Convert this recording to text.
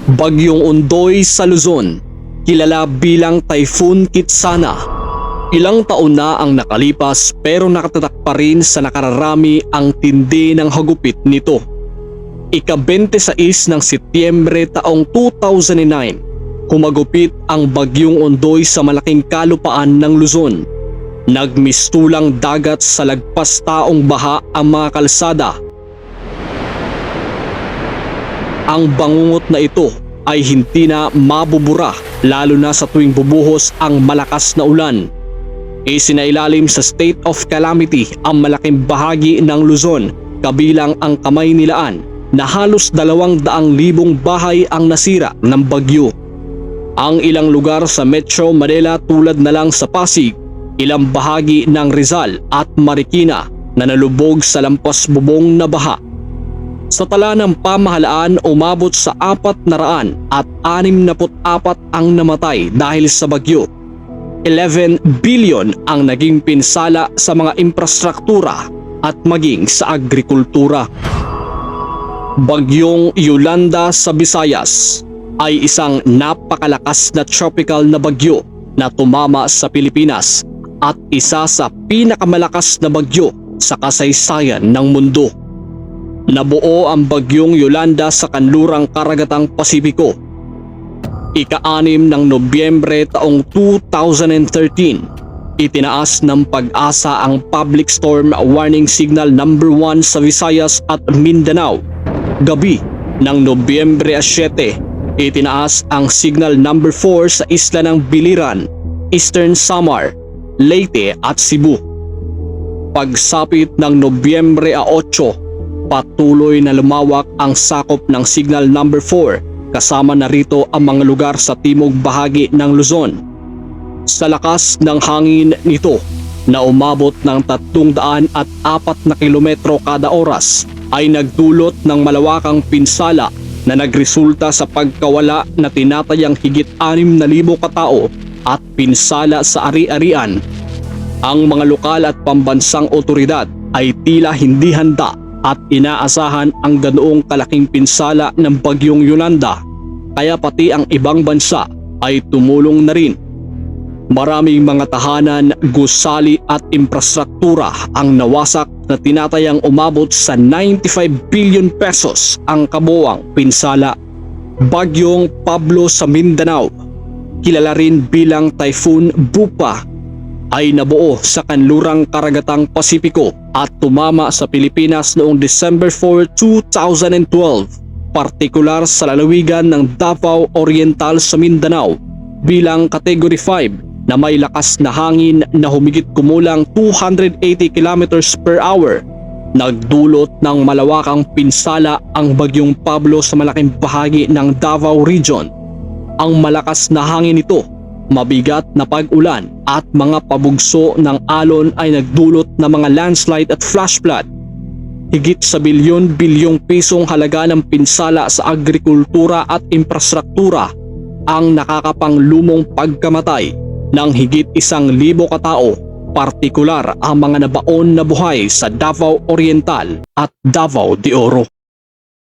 Bagyong Ondoy sa Luzon, kilala bilang Typhoon Kitsana. Ilang taon na ang nakalipas pero nakatatak pa rin sa nakararami ang tindi ng hagupit nito. Ika-26 ng Setyembre taong 2009, humagupit ang Bagyong Ondoy sa malaking kalupaan ng Luzon. Nagmistulang dagat sa lagpas taong baha ang mga kalsada. Ang bangungot na ito ay hindi na mabubura lalo na sa tuwing bubuhos ang malakas na ulan. Isinailalim sa state of calamity ang malaking bahagi ng Luzon kabilang ang Kamaynilaan na halos 200,000 bahay ang nasira ng bagyo. Ang ilang lugar sa Metro Manila tulad na lang sa Pasig, ilang bahagi ng Rizal at Marikina na nalubog sa lampas bubong na baha. Sa tala ng pamahalaan, umabot sa 464 ang namatay dahil sa bagyo. 11 billion ang naging pinsala sa mga infrastruktura at maging sa agrikultura. Bagyong Yolanda sa Visayas ay isang napakalakas na tropical na bagyo na tumama sa Pilipinas at isa sa pinakamalakas na bagyo sa kasaysayan ng mundo. Nabuo ang Bagyong Yolanda sa kanlurang karagatang Pasipiko. Ika-6 ng Nobyembre taong 2013, itinaas ng Pag-asa ang Public Storm Warning Signal number 1 sa Visayas at Mindanao. Gabi ng Nobyembre 7, itinaas ang Signal number 4 sa isla ng Biliran, Eastern Samar, Leyte at Cebu. Pagsapit ng Nobyembre 8, patuloy na lumawak ang sakop ng Signal number 4 kasama na rito ang mga lugar sa timog bahagi ng Luzon. Sa lakas ng hangin nito na umabot ng 304 na kilometro kada oras ay nagdulot ng malawakang pinsala na nagresulta sa pagkawala na tinatayang higit 6,000 katao at pinsala sa ari-arian. Ang mga lokal at pambansang otoridad ay tila hindi handa at inaasahan ang ganoong kalaking pinsala ng Bagyong Yolanda, kaya pati ang ibang bansa ay tumulong na rin. Maraming mga tahanan, gusali at infrastruktura ang nawasak na tinatayang umabot sa 95 billion pesos ang kabuuang pinsala. Bagyong Pablo sa Mindanao, kilala rin bilang Typhoon Bupa, ay nabuo sa kanlurang karagatang Pasipiko at tumama sa Pilipinas noong December 4, 2012, partikular sa lalawigan ng Davao Oriental sa Mindanao bilang Category 5 na may lakas na hangin na humigit kumulang 280 kilometers per hour. Nagdulot ng malawakang pinsala ang Bagyong Pablo sa malaking bahagi ng Davao Region. Ang malakas na hangin nito, mabigat na pag-ulan at mga pabugso ng alon ay nagdulot ng mga landslide at flash flood. Higit sa bilyon-bilyong pisong halaga ng pinsala sa agrikultura at infrastruktura ang nakakapanglumong pagkamatay ng higit 1,000 katao, partikular ang mga nabaon na buhay sa Davao Oriental at Davao de Oro.